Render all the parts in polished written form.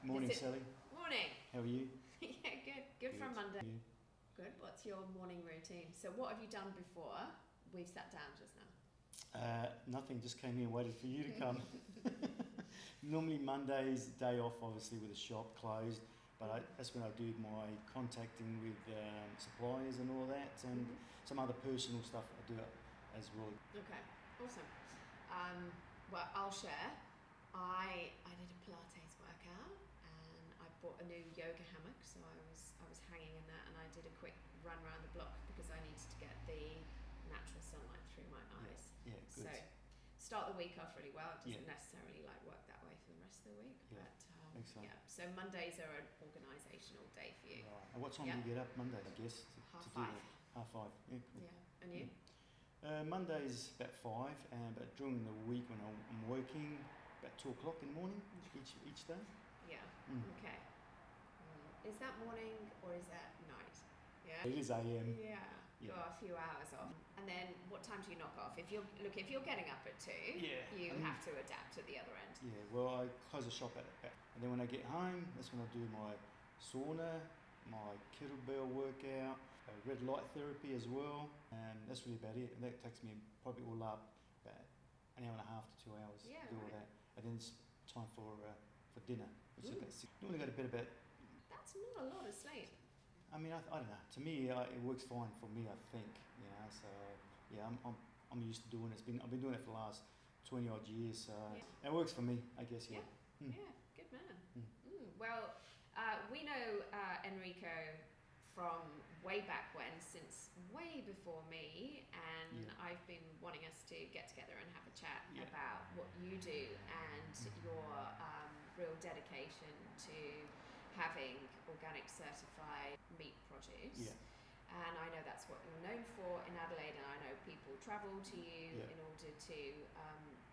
Morning, Sally. Morning. How are you? Yeah, good. Good for a Monday. Good. What's your morning routine? So what have you done before we've sat down just now? Nothing, just came here and waited for you to come. Normally Monday's day off, obviously, with the shop closed, but that's when I do my contacting with suppliers and all that, and some other personal stuff I do as well. Okay, awesome. Well, I'll share. I did a Pilates workout and I bought a new yoga hammock, so I was hanging in that, and I did a quick run around the block because I needed to get the natural sunlight through my eyes. Yeah, good. So start the week off really well. It doesn't necessarily work that way for the rest of the week, but so Mondays are an organisational day for you. Right. And what time do you get up Monday, I guess? Half to five. Do that? 5:30. Yeah, cool. Yeah, and you? Monday's about 5, but during the week when I'm working, about 2 o'clock in the morning each day. Yeah. Okay. Is that morning or is that night? Yeah. It is AM. Yeah. Got a few hours off. And then what time do you knock off? If you're getting up at 2, you have to adapt at the other end. Yeah. Well, I close the shop at and then when I get home, that's when I do my sauna, my kettlebell workout, red light therapy as well, and that's really about it. And that takes me probably all up about an hour and a half to 2 hours to do all that. And then it's time for dinner, which is about 6. Normally go to bed about. That's not a lot of sleep. I mean, I don't know. To me, it works fine for me, I think. So yeah, I'm used to doing it. I've been doing it for the last 20 odd years, so it works for me, I guess. Yeah. Yeah, good man. Well, we know Enrico from way back when, since way before me, and I've been wanting us to get together and have a chat about what you do and your real dedication to having organic certified meat produce. Yeah. And I know that's what you're known for in Adelaide, and I know people travel to you in order to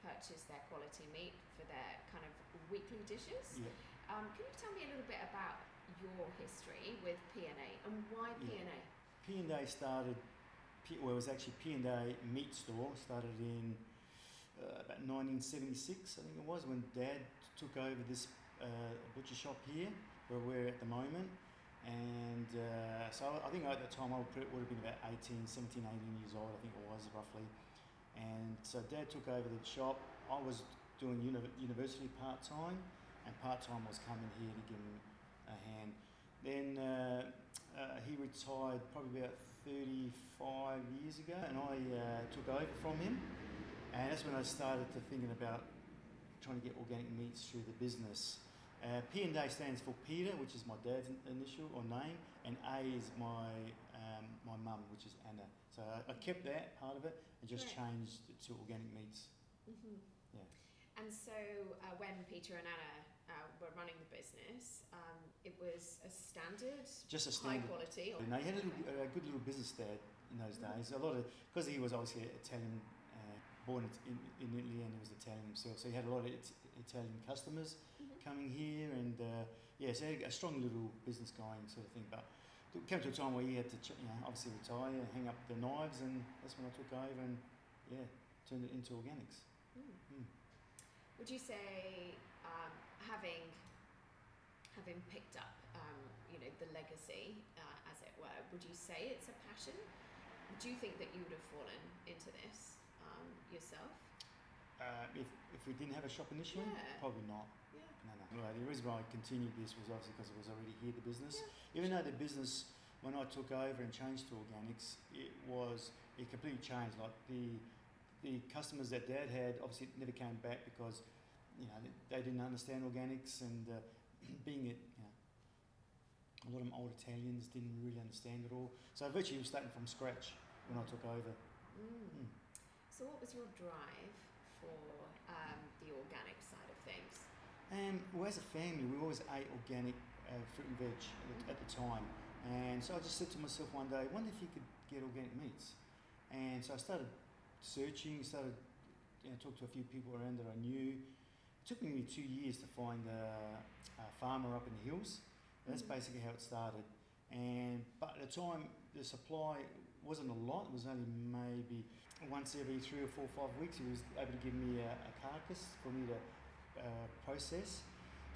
purchase their quality meat for their kind of weekly dishes. Yeah. Can you tell me a little bit about your history with P&A and why P&A? P&A started, it was actually P&A meat store, started in about 1976, I think it was, when Dad took over this butcher shop here, where we're at the moment. And so I think at the time I would have been about 17, 18 years old, I think it was roughly. And so Dad took over the shop. I was doing university part-time, and part-time was coming here to give him a hand. Then he retired probably about 35 years ago, and I took over from him. And that's when I started to thinking about trying to get organic meats through the business. P&A stands for Peter, which is my dad's initial or name, and A is my mum, which is Anna. So I kept that part of it and just changed it to organic meats. Yeah. And so when Peter and Anna were running the business, it was a standard, high quality. No, he had a good little business there in those days. A lot of, because he was obviously Italian. Born in Italy, and he was Italian himself, so he had a lot of Italian customers coming here, and so he had a strong little business going, sort of thing. But it came to a time where he had to, obviously retire, hang up the knives, and that's when I took over and turned it into organics. Would you say, having picked up, the legacy, as it were, would you say it's a passion? Do you think that you would have fallen into this yourself? If we didn't have a shop initially, probably not. Yeah. No. Well, the reason why I continued this was obviously because it was already here, the business. Even though the business, when I took over and changed to organics, it completely changed. Like the customers that Dad had obviously never came back because they didn't understand organics, and being it, a lot of them old Italians didn't really understand it all. So virtually we were starting from scratch when I took over. So what was your drive for the organic side of things? Well, as a family, we always ate organic fruit and veg at the time. And so I just said to myself one day, I wonder if you could get organic meats. And so I started searching, talked to a few people around that I knew. It took me 2 years to find a farmer up in the hills. That's basically how it started. But at the time, the supply wasn't a lot. It was only maybe once every 3 or 4 or 5 weeks. He was able to give me a carcass for me to process.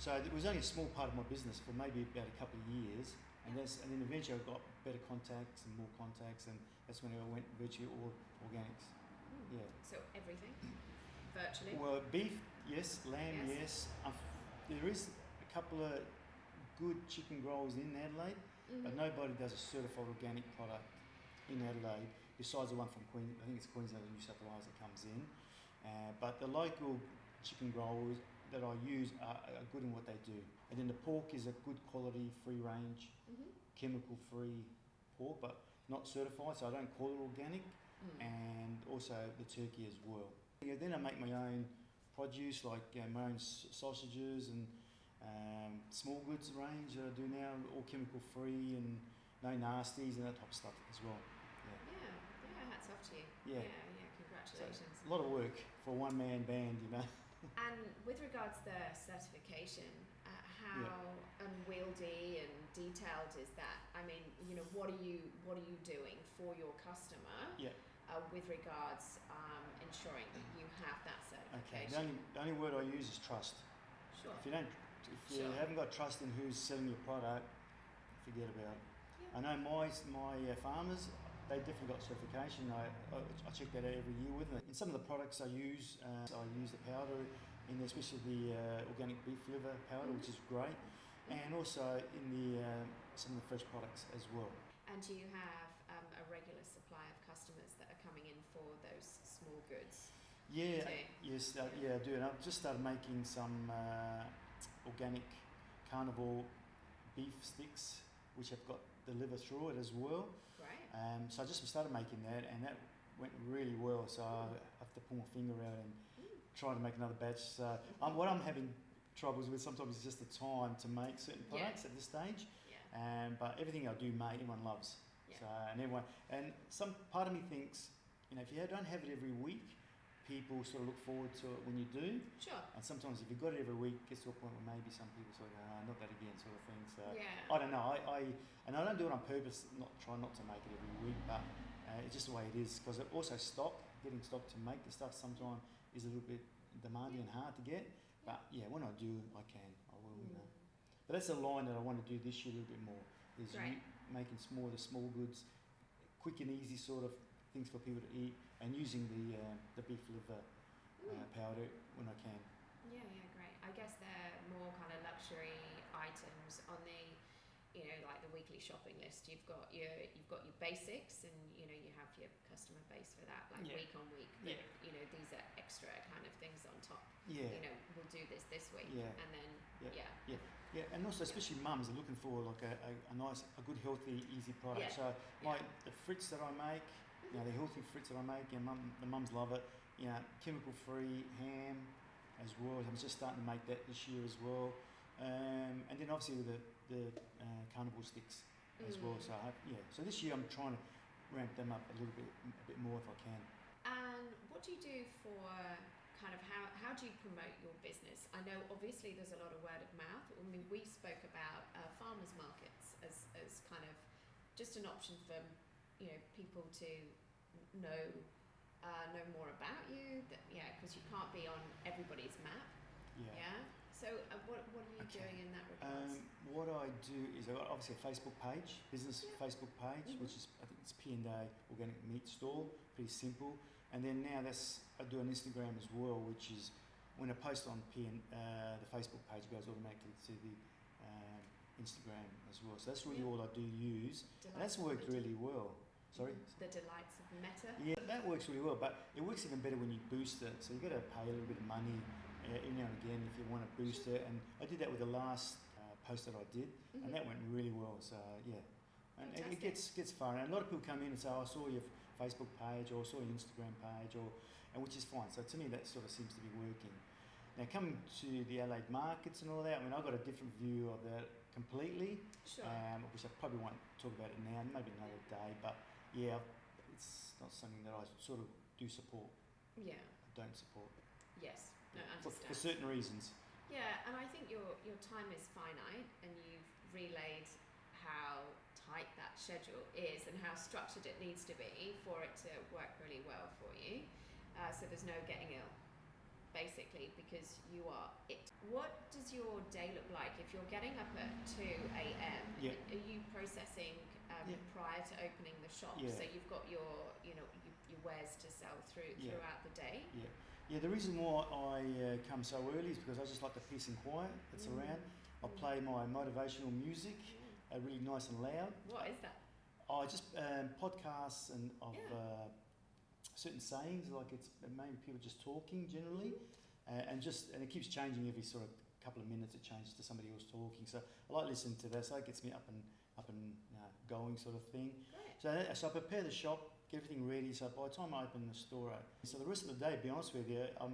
So it was only a small part of my business for maybe about a couple of years, and then eventually I got better contacts and more contacts, and that's when I went virtually all organics. Yeah. So everything, virtually. Well, beef, yes. Lamb, yes. There is a couple of good chicken growers in Adelaide, but nobody does a certified organic product in Adelaide besides the one from Queensland. I think it's Queensland and New South Wales that comes in. But the local chicken growers that I use are good in what they do. And then the pork is a good quality, free range, chemical free pork, but not certified, so I don't call it organic. And also the turkey as well. Yeah, then I make my own produce, like my own sausages and small goods range that I do now, all chemical free and no nasties and that type of stuff as well. Yeah, hats off to you. Yeah, congratulations. So, a lot of work for a one-man band, you know. And with regards to the certification, how unwieldy and detailed is that? I mean, you know, what are you doing for your customer with regards ensuring that you have that certification? Okay. The only word I use is trust. Sure. If you haven't got trust in who's selling your product, forget about it. Yeah. I know my farmers, they definitely got certification. I check that out every year with them. In some of the products I use the powder, in especially the organic beef liver powder, which is great, and also in the some of the fresh products as well. And do you have a regular supply of customers that are coming in for those small goods? Yeah, yes, I do. And I've just started making some organic carnivore beef sticks, which have got the liver through it as well. Right. So I just started making that, and that went really well. So I have to pull my finger out and try to make another batch. So what I'm having troubles with sometimes is just the time to make certain products at this stage. Yeah. But everything I do make, everyone loves. Yeah. So and some part of me thinks, you know, if you don't have it every week, people sort of look forward to it when you do. Sure. And sometimes if you've got it every week, it gets to a point where maybe some people sort of go, not that again, sort of thing. So I don't know. I don't do it on purpose. Try not to make it every week, but it's just the way it is. Because also getting stock to make the stuff sometimes is a little bit demanding and hard to get. But when I do, I will. You know. But that's a line that I want to do this year a little bit more. Is making the small goods, quick and easy sort of things for people to eat, and using the beef liver powder when I can. Yeah, great. I guess they're more kind of luxury items on the, you know, like the weekly shopping list. You've got your basics, and you know you have your customer base for that, like week on week. But, you know, these are extra kind of things on top. Yeah. You know, we'll do this week, and then and also especially mums are looking for like a nice, a good, healthy, easy product. So the frites that I make. You know, the healthy frites that I make, and the mums love it. You know, chemical-free ham as well. I'm just starting to make that this year as well. And then obviously with the carnivore sticks as well. So so this year I'm trying to ramp them up a bit more if I can. And what do you do for kind of how do you promote your business? I know obviously there's a lot of word of mouth. I mean, we spoke about farmers markets as kind of just an option for people to know more about you. Because you can't be on everybody's map. So what are you doing in that regard? What I do is I've got obviously a Facebook page, business Facebook page, which is, I think it's P&A Organic Meat Store, pretty simple. And then now I do an Instagram as well, which is when I post on the Facebook page, goes automatically to the Instagram as well. So that's really all I do use. And that's worked really well. Sorry? The delights of Meta. Yeah, that works really well, but it works even better when you boost it. So you've got to pay a little bit of money every now and again if you want to boost it. And I did that with the last post that I did, and that went really well. So and it gets fun. And a lot of people come in and say, I saw your Facebook page, or I saw your Instagram page, and which is fine. So to me, that sort of seems to be working. Now coming to the Adelaide markets and all that, I mean, I've got a different view of that completely, which I probably won't talk about it now, maybe another day, but it's not something that I sort of do support. I don't support. Yes, no, understand. For certain reasons. Yeah, and I think your time is finite, and you've relayed how tight that schedule is and how structured it needs to be for it to work really well for you. So there's no getting ill. basically, because you are it. What does your day look like if you're getting up at 2 a.m.? Yeah. Are you processing prior to opening the shop? Yeah. So you've got your your wares to sell throughout the day? Yeah, the reason why I come so early is because I just like the peace and quiet that's around. I play my motivational music, really nice and loud. What is that? I just podcasts and of certain sayings, like it's mainly people just talking generally, and it keeps changing every sort of couple of minutes. It changes to somebody else talking, so I like listening to that. So it gets me up and going sort of thing. Great. So I prepare the shop, get everything ready. So by the time I open the store, so the rest of the day, to be honest with you, I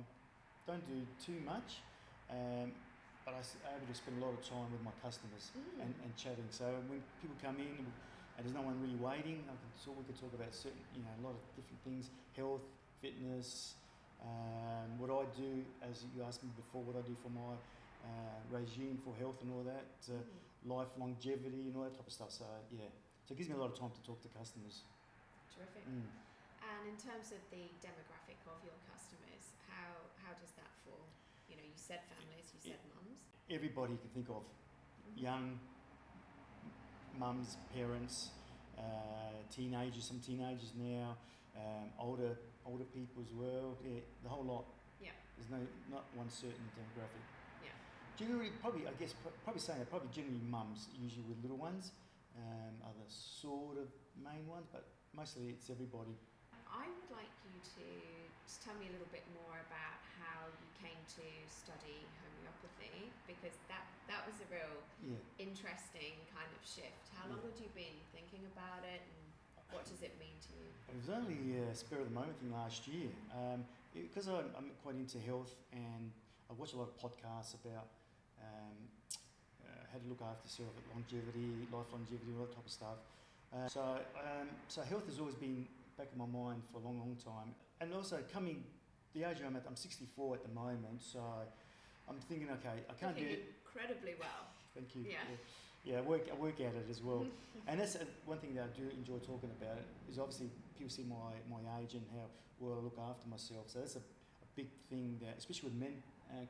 don't do too much, but I'm able to spend a lot of time with my customers and chatting. So when people come in and there's no one really waiting, we could talk about certain, a lot of different things, health, fitness, what I do, as you asked me before, what I do for my regime for health and all that, life longevity and all that type of stuff. So so it gives me a lot of time to talk to customers. Terrific. And in terms of the demographic of your customers, how does that fall? You said families, you said mums. Everybody you can think of, young mums, parents, teenagers, some teenagers now, older people as well. Yeah, the whole lot. Yeah. There's not one certain demographic. Yeah. Generally, probably saying that generally mums, usually with little ones, are the sort of main ones, but mostly it's everybody. I would like you to just tell me a little bit more about how you came to study homeopathy, because that was a real interesting kind of shift. How long had you been thinking about it, and what does it mean to you? It was only a spur of the moment thing last year, because I'm quite into health, and I watch a lot of podcasts about how to look after yourself, longevity, life longevity, all that type of stuff. So health has always been back in my mind for a long, long time. And also the age I'm at, I'm 64 at the moment, so I'm thinking, okay, I can't do it. Incredibly well. Thank you. Yeah. I work at it as well. And that's one thing that I do enjoy talking about, is obviously people see my age and how well I look after myself. So that's a big thing that, especially with men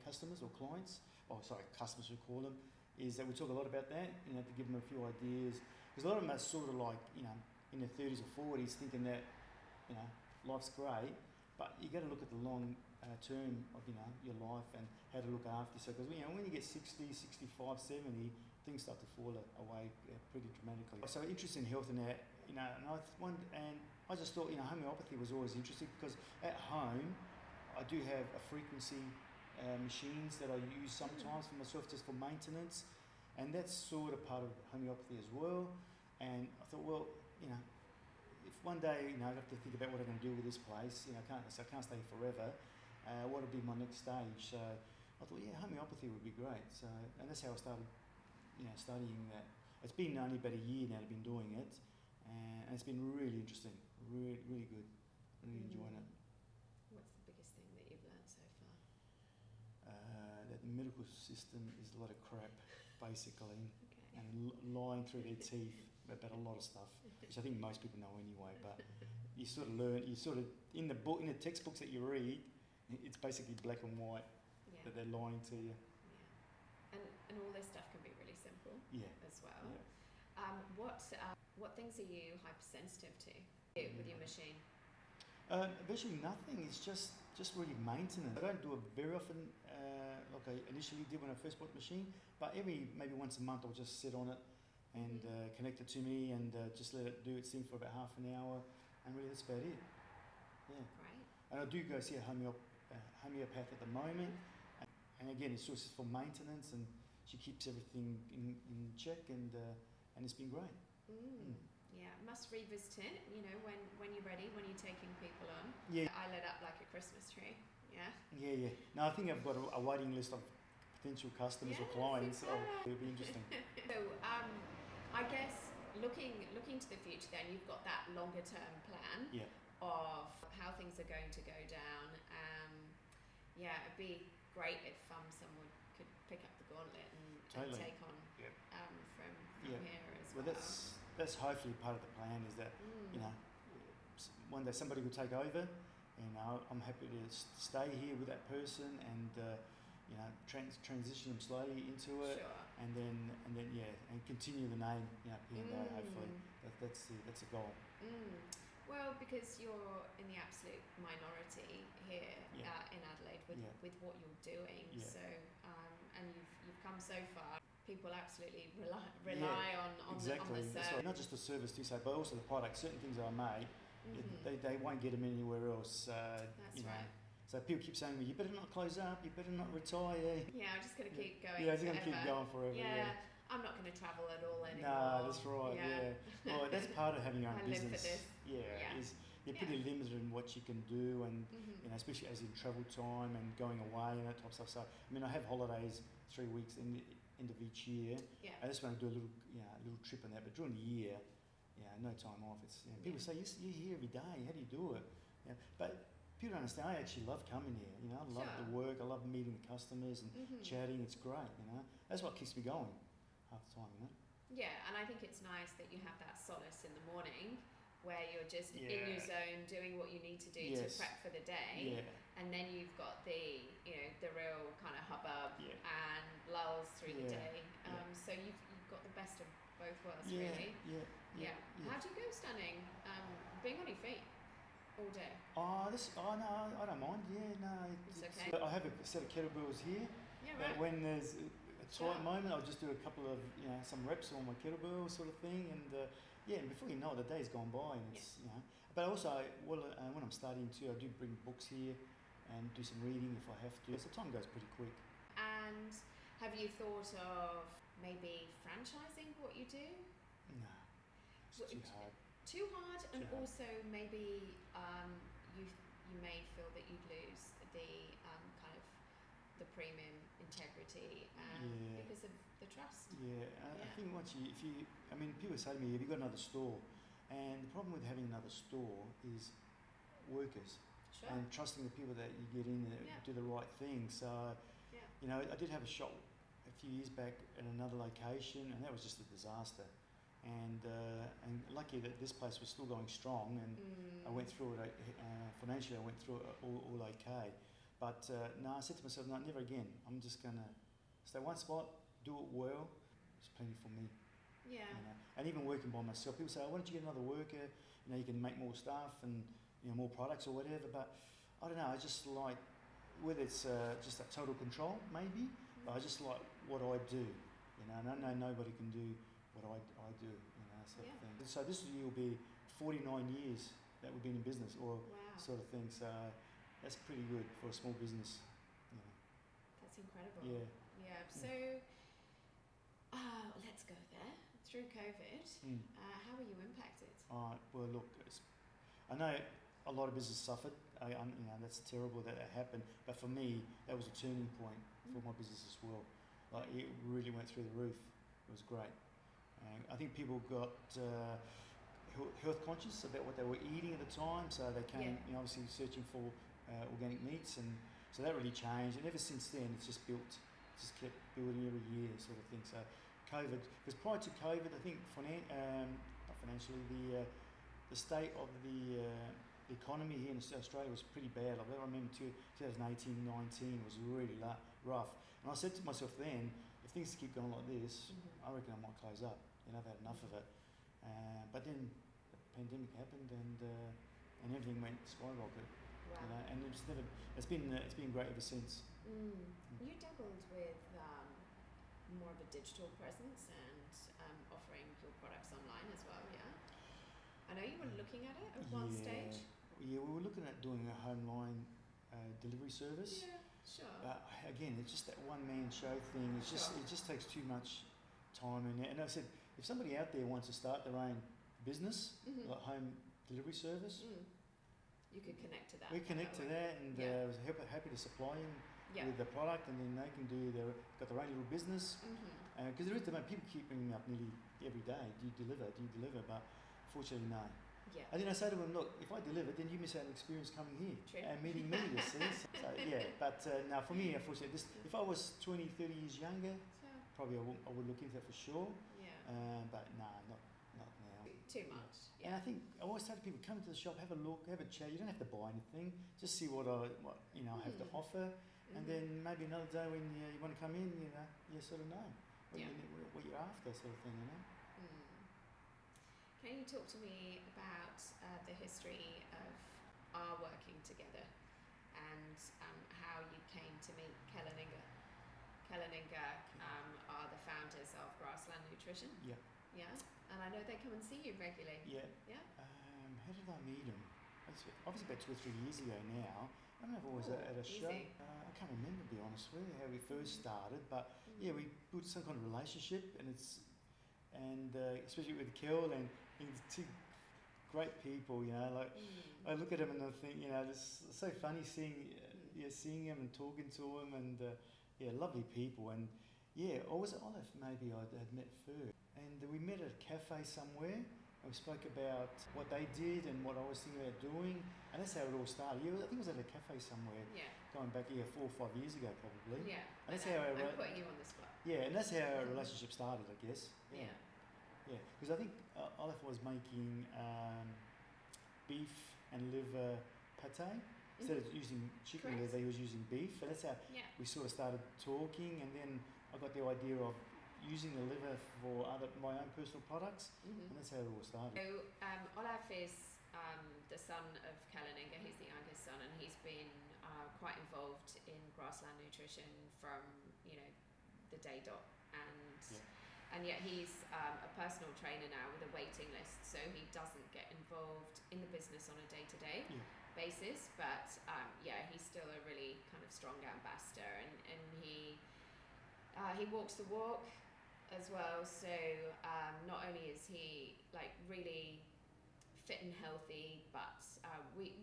customers or clients, customers we call them, is that we talk a lot about that, to give them a few ideas. Because a lot of them are sort of like, in their 30s or 40s thinking that, life's great, but you got to look at the long term of, your life and how to look after yourself. Because, when you get 60, 65, 70, things start to fall away pretty dramatically. So interested in health and that, and I just thought, homeopathy was always interesting, because at home I do have a frequency machines that I use sometimes for myself, just for maintenance, and that's sort of part of homeopathy as well. And I thought, well, if one day I have to think about what I'm going to do with this place, I can't stay forever. What would be my next stage? So I thought, homeopathy would be great. So, and that's how I started, studying that. It's been only about a year now I've been doing it, and it's been really interesting, really, really good, really enjoying it. What's the biggest thing that you've learned so far? That the medical system is a lot of crap, basically, and lying through their teeth about a lot of stuff, which I think most people know anyway. But you sort of learn, in the textbooks that you read, it's basically black and white that they're lying to you. Yeah, and all this stuff can be really simple. As well. Yeah. What things are you hypersensitive to with your machine? Virtually nothing. It's just really maintenance. I don't do it very often, like I initially did when I first bought the machine, but maybe once a month I'll just sit on it and connect it to me and just let it do its thing for about half an hour, and really that's about it. Yeah. Right. And I do go see a homeopath at the moment, and again it's just for maintenance, and she keeps everything in check, and it's been great. Yeah, must revisit it, when you're ready, when you're taking people on. Yeah. I lit up like a Christmas tree, yeah? Yeah. No, I think I've got a waiting list of potential customers or clients. It'll be interesting. So, I guess looking to the future then, you've got that longer term plan of how things are going to go down. It'd be great if someone could pick up the gauntlet and take on from here as well. Well, that's hopefully part of the plan, is that one day somebody will take over, you know, I'm happy to stay here with that person and you know, transition them slowly into it, Sure. and then and continue the name, you know, P&A. Hopefully, that's the goal. Well, because you're in the absolute minority here in Adelaide with what you're doing, so and you've come so far. People absolutely rely on exactly. the service. Not just the service too, but also the product. Certain things that I make, they won't get them anywhere else. That's you know, right. So people keep saying to me, you better not close up, you better not retire. Yeah, I'm just going to keep going. Yeah, I'm going to keep going forever. Yeah, I'm not going to travel at all anymore. No, that's right. Yeah. Well, that's part of having your own business. I live for this. Yeah. Is you're pretty limited in what you can do, and you know, especially as in travel time and going away and that type of stuff. So I mean, I have holidays 3 weeks in the end of each year. Yeah. I just want to do a little trip on that, but during the year, no time off. It's people say you're here every day. How do you do it? Yeah, but people don't understand. I actually love coming here. You know, I love the work. I love meeting the customers and chatting. It's great. You know, that's what keeps me going half the time. You know. Yeah, and I think it's nice that you have that solace in the morning, where you're just in your zone doing what you need to do to prep for the day, and then you've got the the real kind of hubbub and lulls through the day. So you've got the best of both worlds, really. Yeah. How do you go standing, being on your feet all day? No, I don't mind. Yeah, no, it's okay. I have a set of kettlebells here. Yeah, right. When there's a tight moment, I'll just do a couple of some reps on my kettlebell sort of thing, and and before you know it, the day's gone by, and it's But also, when I'm studying too, I do bring books here and do some reading if I have to. So time goes pretty quick. And have you thought of maybe franchising what you do? No, it's too hard. Too hard, and also maybe you may feel that you'd lose the kind of the premium integrity because of the trust. I think once people say to me, have you got another store? And the problem with having another store is workers and trusting the people that you get in that do the right thing. So, I did have a shop a few years back at another location, and that was just a disaster. And lucky that this place was still going strong, and I went through it financially. I went through it all okay. But I said to myself, no, never again. I'm just gonna stay one spot, do it well. It's plenty for me. Yeah. And even working by myself, people say, why don't you get another worker? You can make more stuff and more products or whatever. But I don't know. I just like whether it's just that total control, maybe. But I just like what I do. And I know nobody can do what I do. Sort of thing. So this year will be 49 years that we've been in business, or sort of thing. So that's pretty good for a small business. That's incredible. Yeah. So let's go there. Through COVID, how were you impacted? Well, look, I know a lot of business suffered. That's terrible that happened. But for me, that was a turning point for my business as well. Like, it really went through the roof. It was great. I think people got health conscious about what they were eating at the time, so they came obviously searching for organic meats, and so that really changed. And ever since then, it's just kept building every year, sort of thing. So COVID, because prior to COVID, I think not financially, the state of the economy here in Australia was pretty bad. I remember 2018-19 was really rough, and I said to myself then, if things keep going like this, I reckon I might close up. I've had enough of it. But then the pandemic happened, and everything went skyrocket. Wow. And it's been great ever since. You dabbled with more of a digital presence and offering your products online as well, I know you were looking at it at one stage. Yeah, we were looking at doing a home line delivery service. Yeah, sure. But again, it's just that one-man show thing. It just takes too much time. And I said, if somebody out there wants to start their own business, like home delivery service, you could connect to that. We connect to that, and I was happy to supply them with the product, and then they can got their own little business. Because there is people keep ringing me up nearly every day. Do you deliver? But fortunately, no. Yeah. And then I say to them, look, if I deliver, then you miss out on experience coming here and meeting me, you see. So, but now for me, unfortunately, if I was 20, 30 years younger, probably I would look into that for sure. Yeah. But no, not now. too much. And I think I always say to people, come to the shop, have a look, have a chat. You don't have to buy anything. Just see what I have to offer, and then maybe another day when you want to come in, you sort of know what you're after, sort of thing, Can you talk to me about the history of our working together and how you came to meet Kelleninger? Kelleninger are the founders of Grassland Nutrition. Yeah. Yeah, and I know they come and see you regularly. Yeah. Yeah. How did I meet them? Obviously about 2 or 3 years ago now. I don't know if it was at a show. I can't remember, to be honest with you, how we first started, but we built some kind of relationship, and especially with Kel, and he's two great people. I look at him and I think, it's so funny seeing him and talking to him, and lovely people. And or was it Olive maybe I had met first, and we met at a cafe somewhere. And we spoke about what they did and what I was thinking about doing, and that's how it all started. I think it was at a cafe somewhere. Yeah. Going back 4 or 5 years ago probably. Yeah. And that's I'm putting you on the spot. Yeah, and that's how our relationship started, I guess. Yeah. Yeah, because I think Olive was making beef and liver pate. Instead of using chicken liver, he was using beef, and that's how we sort of started talking. And then I got the idea of using the liver for my own personal products, and that's how it all started. So Olaf is the son of Kelleninger. He's the youngest son, and he's been quite involved in Grassland Nutrition from the day dot, and yet he's a personal trainer now with a waiting list, so he doesn't get involved in the business on a day-to-day basis, but he's still a really kind of strong ambassador, and he walks the walk as well. So not only is he really fit and healthy, but we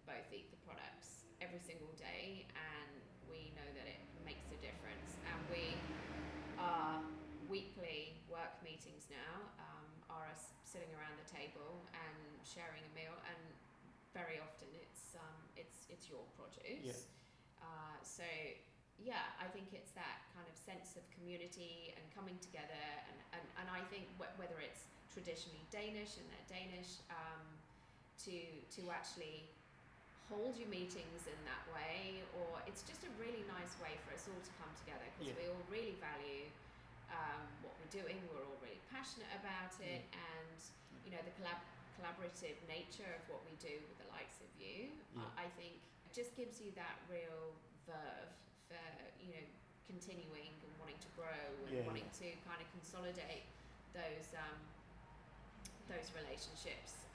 both eat the products every single day, and we know that it makes a difference. And our weekly work meetings now are us sitting around the table and sharing a meal, and very often it's your produce. I think it's that kind of sense of community and coming together, and I think whether it's traditionally Danish and they're Danish, to actually hold your meetings in that way, or it's just a really nice way for us all to come together, because we all really value what we're doing, we're all really passionate about it, and the collaborative nature of what we do with the likes of you, I think just gives you that real verve for continuing and wanting to grow and wanting to kind of consolidate those relationships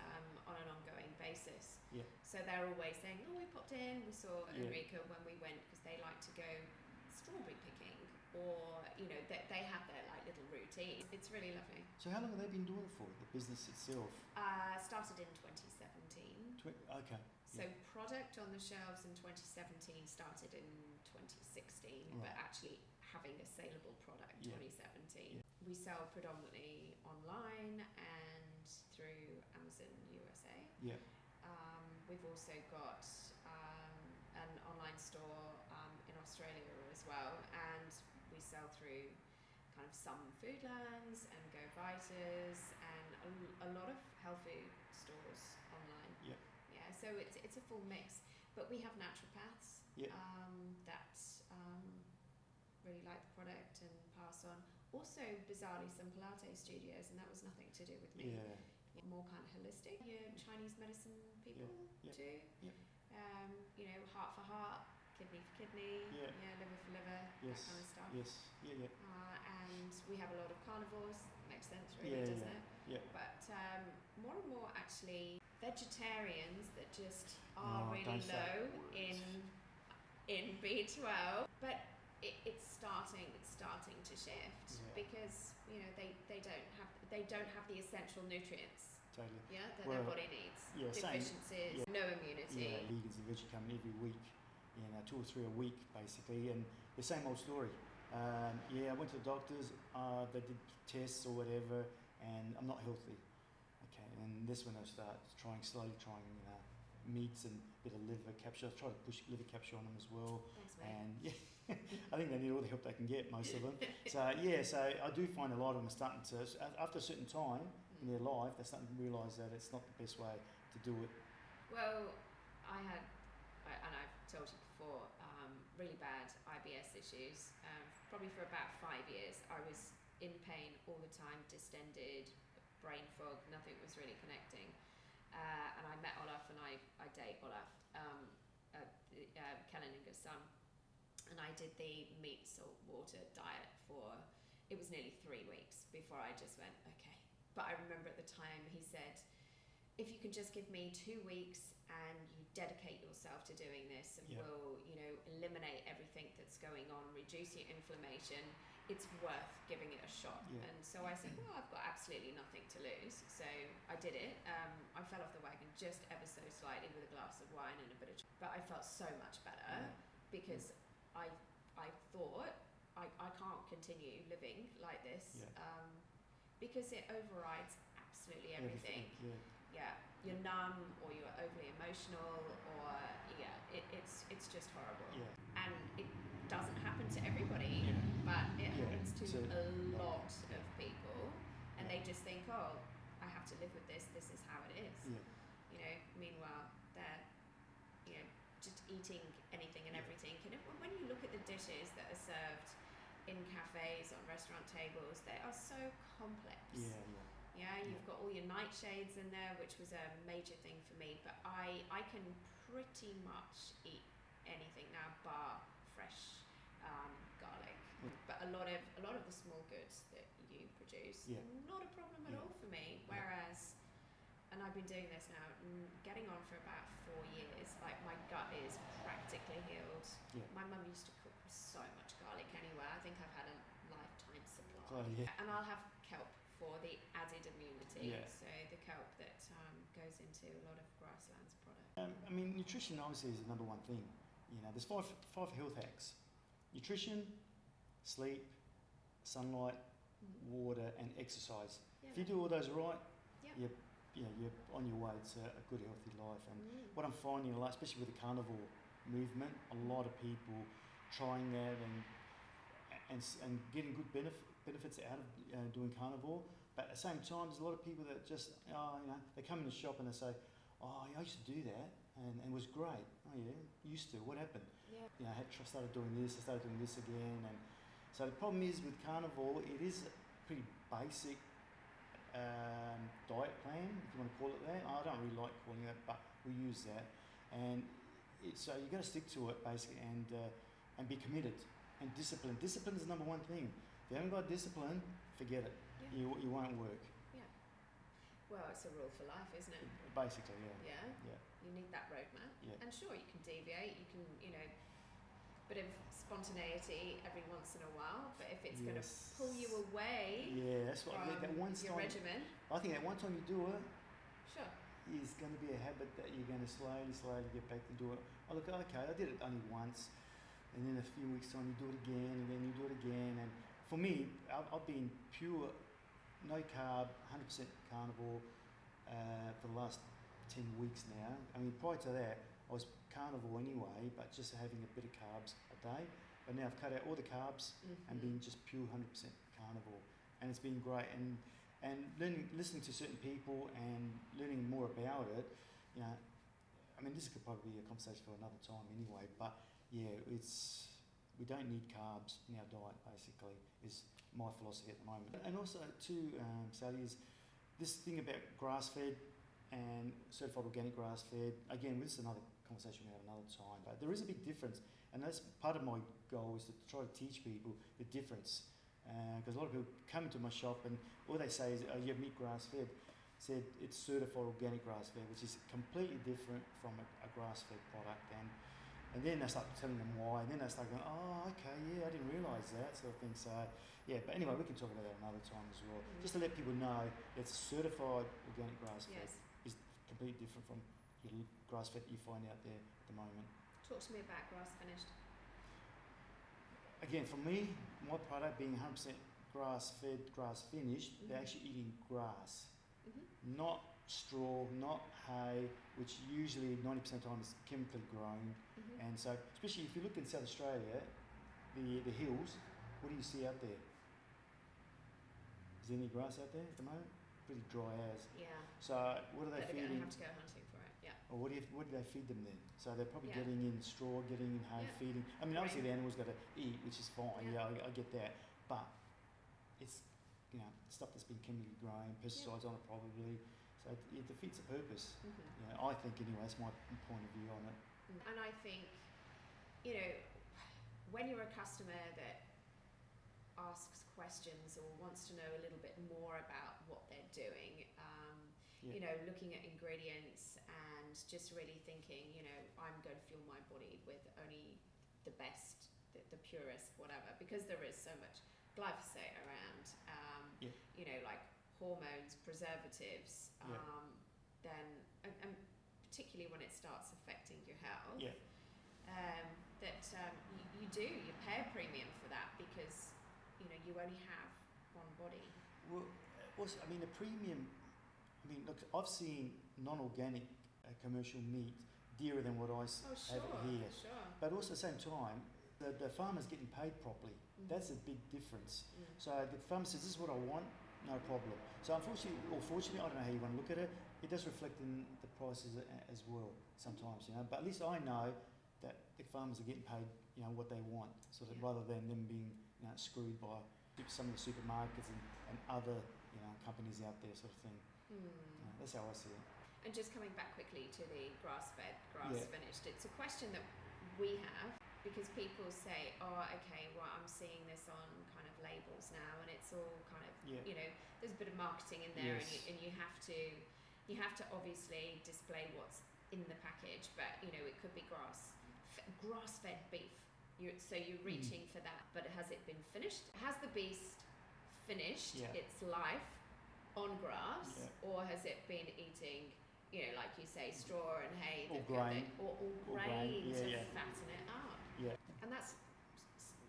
on an ongoing basis. So they're always saying, we popped in, we saw Enrico when we went, because they like to go strawberry picking, or they have their little routine. It's really lovely. So how long have they been doing it for, the business itself? Started in 2017. Okay. So product on the shelves in 2017, started in 2016, but actually having a saleable product 2017. We sell predominantly online and through Amazon USA. We've also got an online store in Australia as well, and we sell through kind of some Foodlands and Go Viters and a lot of health food stores online. So it's a full mix, but we have naturopaths that really like the product and pass on. Also, bizarrely, some Pilates studios, and that was nothing to do with me. More kind of holistic. Your Chinese medicine people too. Heart for heart, kidney for kidney, liver for liver, that kind of stuff. And we have a lot of carnivores. Makes sense, really, doesn't it? But more and more, actually, vegetarians that just are really low in B12. But it's starting to shift because they don't have the essential nutrients. Totally. That their body needs. Deficiencies, no immunity. Vegans and veggie come every week, 2 or 3 a week basically, and the same old story. I went to the doctors, they did tests or whatever, and I'm not healthy. Okay, and this when I start slowly trying, meats and a bit of liver capture. I try to push liver capture on them as well. Thanks, mate. And yeah, I think they need all the help they can get, most of them. So yeah, so I do find a lot of them are starting to, after a certain time in their life, they're starting to realise that it's not the best way to do it. Well, and I've told you before, really bad IBS issues. Probably for about 5 years, I was in pain all the time, distended, brain fog, nothing was really connecting. And I met Olaf, and I date Olaf, Kelleninger's son, and I did the meat, salt, water diet for, it was nearly 3 weeks before I just went, okay. But I remember at the time he said, if you can just give me 2 weeks and you dedicate yourself to doing this, and we'll, eliminate everything that's going on, reduce your inflammation, it's worth giving it a shot. And so I said, well, I've got absolutely nothing to lose. So I did it. I fell off the wagon just ever so slightly with a glass of wine and a bit of but I felt so much better because I thought I can't continue living like this because it overrides absolutely everything. You're numb, or you're overly emotional, or it's just horrible. And it doesn't happen to everybody, but it happens to a lot of people, and they just think, oh, I have to live with this. This is how it is. Meanwhile, they're just eating anything and everything. And when you look at the dishes that are served in cafes, on restaurant tables, they are so complex. You've got all your nightshades in there, which was a major thing for me. But I can pretty much eat anything now, bar fresh garlic. But a lot of the small goods that you produce, not a problem at all for me. Whereas, and I've been doing this now, getting on for about 4 years. Like, my gut is practically healed. My mum used to cook with so much garlic anyway. I think I've had a lifetime supply. And I'll have kelp for the added immunity. So the kelp that goes into a lot of Grassland's products. I mean, nutrition obviously is the number one thing. There's five health hacks: nutrition, sleep, sunlight, water, and exercise. If you do all those right, you're on your way to a good, healthy life. And what I'm finding, especially with the carnivore movement, a lot of people trying that and getting good benefits out of doing carnivore. But at the same time, there's a lot of people that just, they come in the shop and they say, oh, I used to do that and it was great. Oh yeah, used to. What happened? I started doing this, I started doing this again. And so the problem is with carnivore, it is a pretty basic diet plan, if you want to call it that. I don't really like calling it, but we use that. And so you've got to stick to it basically, and be committed and discipline. Discipline is the number one thing. If you haven't got discipline, forget it. You won't work. Well, it's a rule for life, isn't it? Basically, You need that roadmap. And sure, you can deviate. You can, bit of spontaneity every once in a while. But if it's going to pull you away that's what from that one your time, regimen, I think that one time you do it, sure, is going to be a habit that you're going to slowly get back to do it. Oh look, okay, I did it only once, and then a few weeks time you do it again, and then you do it again. And for me, I've been pure, no carb, 100% carnivore for the last 10 weeks now. I mean, prior to that, I was carnivore anyway, but just having a bit of carbs a day. But now I've cut out all the carbs and been just pure 100% carnivore, and it's been great. And listening to certain people and learning more about it, I mean, this could probably be a conversation for another time anyway. But we don't need carbs in our diet. Basically, is my philosophy at the moment. And also too, Sally, is this thing about grass-fed and certified organic grass-fed. Again, this is another conversation we have another time. But there is a big difference, and that's part of my goal, is to try to teach people the difference. Because a lot of people come into my shop and all they say is, you have meat grass-fed. Said it's certified organic grass-fed, which is completely different from a grass-fed product. And then I start telling them why, and then they start going, oh, okay, I didn't realise that sort of thing. So, but anyway, we can talk about that another time as well. Just to let people know that certified organic grass-fed is completely different from your grass-fed that you find out there at the moment. Talk to me about grass-finished. Again, for me, my product being 100% grass-fed, grass-finished, they're actually eating grass, not straw, not hay, which usually 90% of the time is chemically grown. Mm-hmm. And so, especially if you look in South Australia, the hills, what do you see out there? Is there any grass out there at the moment? Pretty dry as. Yeah. So what are they But they're feeding? going to have to go hunting for it. Yeah. Or what do they feed them then? So they're probably Yeah. getting in straw, getting in hay, Yeah. feeding. I mean, obviously the Grain. animals got to eat, which is fine. Yeah. Yeah, I get that. But it's, stuff that's been chemically grown, pesticides on it probably. So it defeats the purpose. Mm-hmm. I think anyway. That's my point of view on it. And I think, when you're a customer that asks questions or wants to know a little bit more about what they're doing, looking at ingredients and just really thinking, I'm going to fuel my body with only the best, the purest, whatever, because there is so much glyphosate around, like hormones, preservatives, then, and particularly when it starts affecting your health, you pay a premium for that because, you only have one body. Well, also, the premium, look, I've seen non-organic commercial meat dearer than what I have it here. Sure. But also at the same time, the farmer's getting paid properly. Mm-hmm. That's a big difference. Mm. So the farmer says, this is what I want, no problem. So unfortunately, or fortunately, I don't know how you want to look at it, it does reflect in the prices as well sometimes, But at least I know that the farmers are getting paid, what they want, sort of, rather than them being, screwed by some of the supermarkets and other, companies out there, sort of thing. That's how I see it. And just coming back quickly to the grass-fed, grass-finished, it's a question that we have because people say, I'm seeing this on kind of labels now, and it's all kind of, there's a bit of marketing in there, yes. and you have to obviously display what's in the package, but it could be grass-fed beef. So you're reaching for that, but has it been finished? Has the beast finished its life on grass, or has it been eating, like you say, straw and hay, or grain, or grain to fatten it up? Yeah. And that's,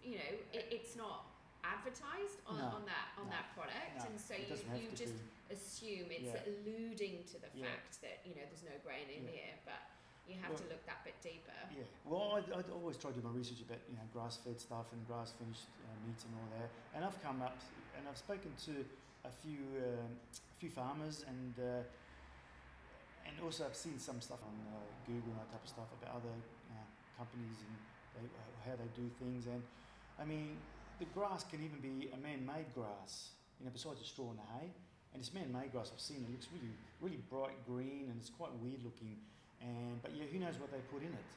it's not advertised on that product, and so you just assume it's alluding to the fact that there's no grain in here, but you have to look that bit deeper. Yeah. Well, I always try to do my research about grass-fed stuff and grass-finished meats and all that, and I've come up and I've spoken to a few farmers and also I've seen some stuff on Google and that type of stuff about other companies and how they do things, and the grass can even be a man-made grass, besides the straw and the hay, and it's man-made grass. I've seen it looks really, really bright green and it's quite weird looking. But who knows what they put in it?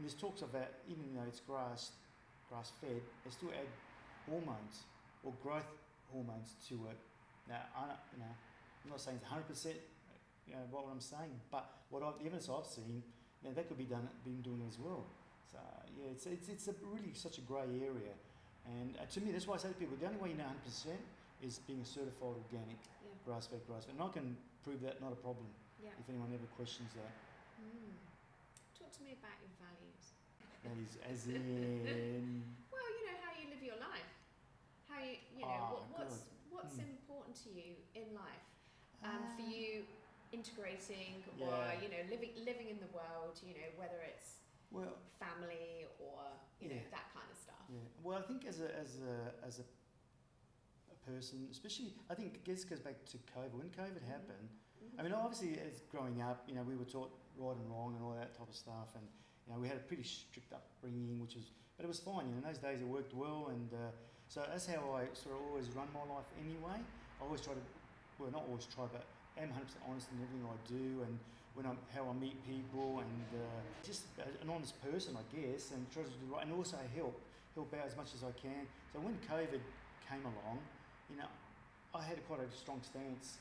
There's talks of that, even though it's grass-fed, they still add hormones or growth hormones to it. Now, I'm not saying it's 100%, what I'm saying, but the evidence I've seen, that could be been doing as well. So it's really such a grey area, and to me, that's why I say to people, the only way you know 100% is being a certified organic grass-fed, and I can prove that, not a problem. Yeah. If anyone ever questions that. Talk to me about your values. That is as in... Well, how you live your life. How you, what's important to you in life? For you, integrating or, living in the world, whether it's family or, that kind of stuff. Yeah. Well, I think as a person, especially, I think this goes back to COVID. When COVID happened, obviously, as growing up, we were taught right and wrong and all that type of stuff, and we had a pretty strict upbringing, but it was fine. In those days, it worked well, and so that's how I sort of always run my life anyway. I always try to, not always try, but am 100% honest in everything I do, and how I meet people, and just an honest person, I guess, and try to do right, and also help out as much as I can. So when COVID came along, I had quite a strong stance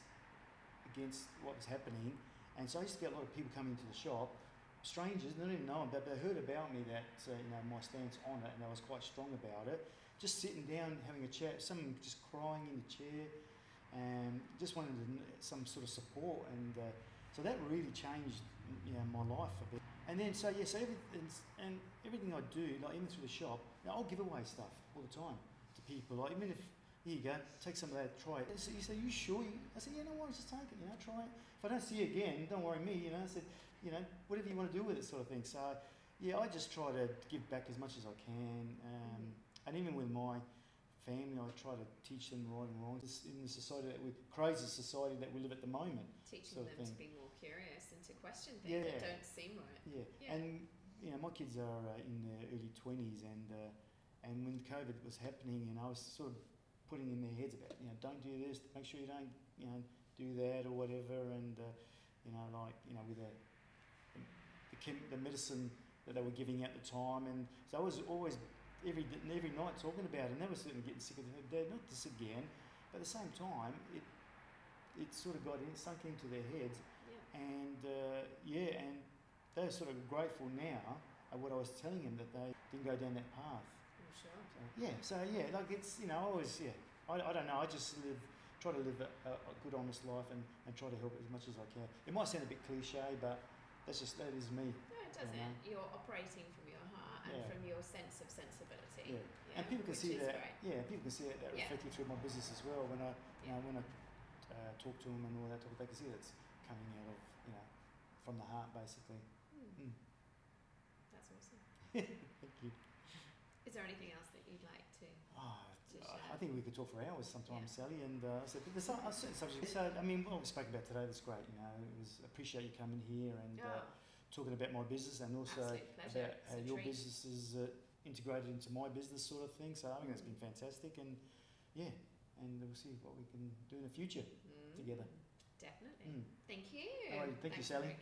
against what was happening, and so I used to get a lot of people coming into the shop, strangers, they didn't know them, but they heard about me, that my stance on it, and I was quite strong about it. Just sitting down, having a chat, some just crying in the chair, and just wanted some sort of support, and so that really changed my life a bit. And then everything I do, like even through the shop, I'll give away stuff all the time to people. Like even if here you go, take some of that, try it. He said, you sure? I said, yeah, no worries, just take it, try it. If I don't see you again, don't worry me, I said, whatever you want to do with it sort of thing. So, yeah, I just try to give back as much as I can. And even with my family, I try to teach them right and wrong. In the society crazy society that we live at the moment. Teaching them to be more curious and to question things Yeah. that don't seem right. Yeah. And my kids are in their early 20s, and when COVID was happening, I was sort of putting in their heads about, don't do this, make sure you don't, do that or whatever, and with the medicine that they were giving at the time, and so I was always every night talking about it, and they were certainly getting sick of it. Dad, not this again, but at the same time, it sort of sunk into their heads, and and they're sort of grateful now at what I was telling them, that they didn't go down that path. I'm sure. Like it's I always I don't know, I just try to live a good honest life and try to help as much as I can. It might sound a bit cliche, but that is me. No, it doesn't. You're operating from your heart and from your sense of sensibility. And people can see that. Great. Yeah, people can see that reflected through my business as well. When I talk to them and all that, they can see that's coming out of from the heart, basically. That's awesome. Thank you. Is there anything else that you'd like to share? I think we could talk for hours sometimes, Sally. And so there's a certain subject. So what we spoke about today was great. It was appreciate you coming here and talking about my business, and also about how your business is integrated into my business, sort of thing. So I think that's been fantastic, and we'll see what we can do in the future together. Definitely. Thank you. All right, thank you, Sally. Enrico.